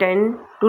10 to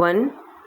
1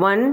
1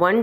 1